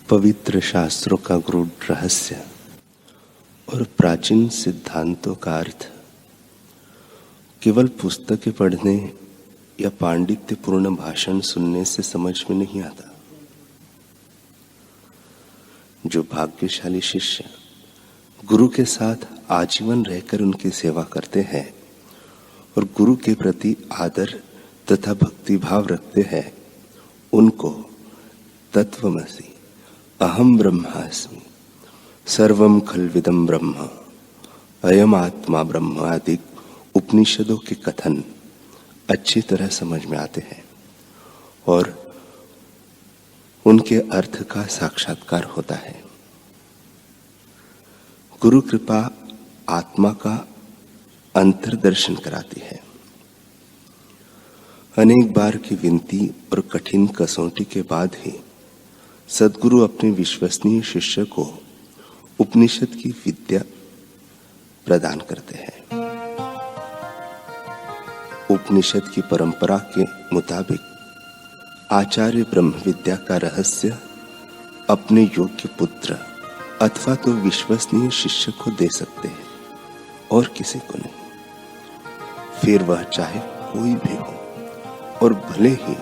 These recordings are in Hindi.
पवित्र शास्त्रों का गूढ़ रहस्य और प्राचीन सिद्धांतों का अर्थ केवल पुस्तकें पढ़ने या पांडित्यपूर्ण भाषण सुनने से समझ में नहीं आता। जो भाग्यशाली शिष्य गुरु के साथ आजीवन रहकर उनकी सेवा करते हैं और गुरु के प्रति आदर तथा भक्तिभाव रखते हैं, उनको तत्वमसि अहम ब्रह्मास्मि सर्वम खल्विदम ब्रह्म अयम आत्मा ब्रह्म आदि उपनिषदों के कथन अच्छी तरह समझ में आते हैं और उनके अर्थ का साक्षात्कार होता है। गुरु कृपा आत्मा का अंतर्दर्शन कराती है। अनेक बार की विनती और कठिन कसौटी के बाद ही सद्गुरु अपने विश्वसनीय शिष्य को उपनिषद की विद्या प्रदान करते हैं। उपनिषद की परंपरा के मुताबिक आचार्य ब्रह्म विद्या का रहस्य अपने योग्य पुत्र अथवा तो विश्वसनीय शिष्य को दे सकते हैं और किसी को नहीं। फिर वह चाहे कोई भी हो और भले ही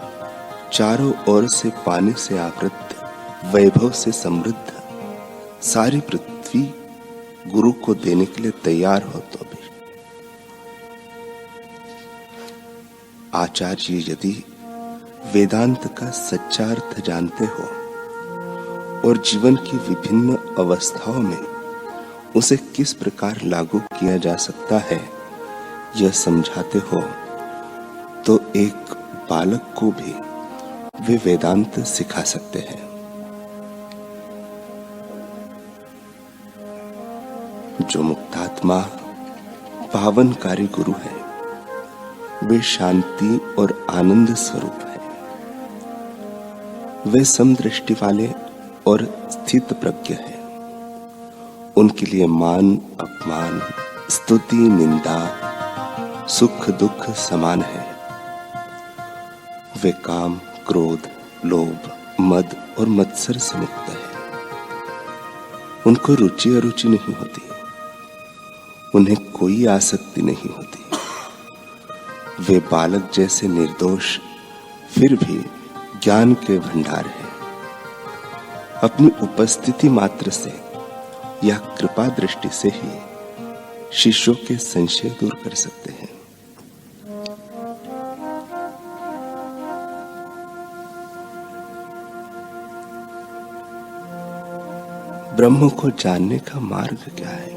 चारों ओर से पानी से आवृत वैभव से समृद्ध सारी पृथ्वी गुरु को देने के लिए तैयार हो तो भी। आचार्य यदि वेदांत का सच्चा अर्थ जानते हो और जीवन की विभिन्न अवस्थाओं में उसे किस प्रकार लागू किया जा सकता है यह समझाते हो, तो एक बालक को भी वे वेदांत सिखा सकते हैं। जो मुक्तात्मा पावनकारी गुरु है, वे शांति और आनंद स्वरूप है। वे समदृष्टि वाले और स्थित प्रज्ञ है। उनके लिए मान अपमान, स्तुति निंदा, सुख दुख समान है। वे काम क्रोध लोभ मद और मत्सर से मुक्त है। उनको रुचि अरुचि नहीं होती, उन्हें कोई आसक्ति नहीं होती। वे बालक जैसे निर्दोष फिर भी ज्ञान के भंडार हैं। अपनी उपस्थिति मात्र से या कृपा दृष्टि से ही शिष्यों के संशय दूर कर सकते हैं। ब्रह्म को जानने का मार्ग क्या है?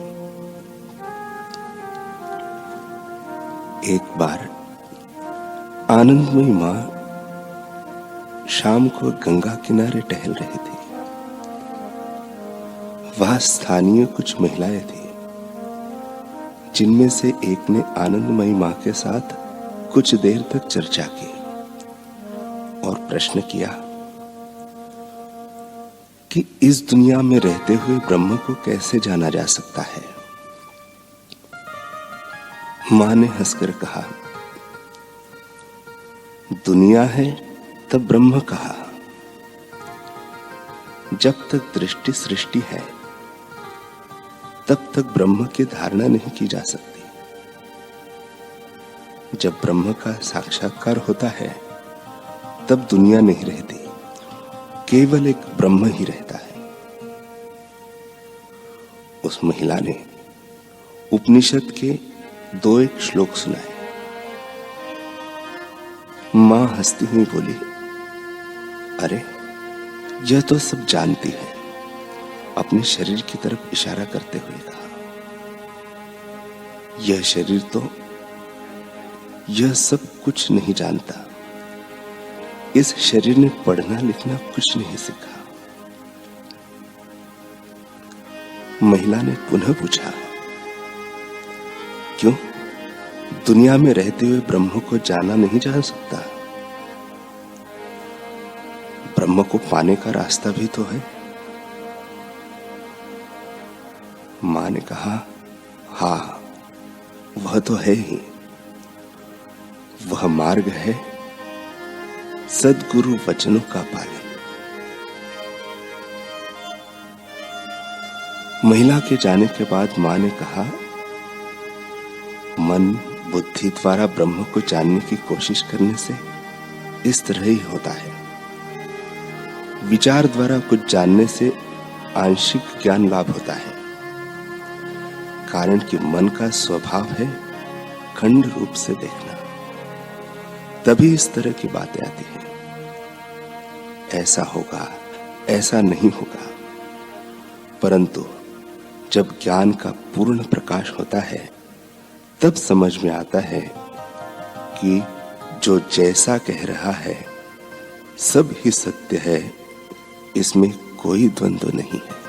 एक बार आनंदमयी मां शाम को गंगा किनारे टहल रही थी। वहां स्थानीय कुछ महिलाएं थी, जिनमें से एक ने आनंदमयी मां के साथ कुछ देर तक चर्चा की और प्रश्न किया कि इस दुनिया में रहते हुए ब्रह्म को कैसे जाना जा सकता है। मां ने हंसकर कहा, दुनिया है तब ब्रह्म कहा। जब तक दृष्टि सृष्टि है तब तक ब्रह्म की धारणा नहीं की जा सकती। जब ब्रह्म का साक्षात्कार होता है तब दुनिया नहीं रहती, केवल एक ब्रह्म ही रहता है। उस महिला ने उपनिषद के 2 श्लोक सुनाए। मां हंसती हुई बोली, अरे यह तो सब जानती है। अपने शरीर की तरफ इशारा करते हुए कहा, यह शरीर तो यह सब कुछ नहीं जानता। इस शरीर ने पढ़ना लिखना कुछ नहीं सीखा। महिला ने पुनः पूछा, क्यों? दुनिया में रहते हुए ब्रह्म को जाना नहीं जा सकता? ब्रह्म को पाने का रास्ता भी तो है। मां ने कहा, हाँ वह तो है ही। वह मार्ग है सद्गुरु वचनों का पालन। महिला के जाने के बाद मां ने कहा, मन बुद्धि द्वारा ब्रह्म को जानने की कोशिश करने से इस तरह ही होता है। विचार द्वारा कुछ जानने से आंशिक ज्ञान लाभ होता है, कारण कि मन का स्वभाव है खंड रूप से देखना। तभी इस तरह की बातें आती हैं, ऐसा होगा, ऐसा नहीं होगा। परंतु जब ज्ञान का पूर्ण प्रकाश होता है, तब समझ में आता है कि जो जैसा कह रहा है सब ही सत्य है, इसमें कोई द्वंद्व नहीं है।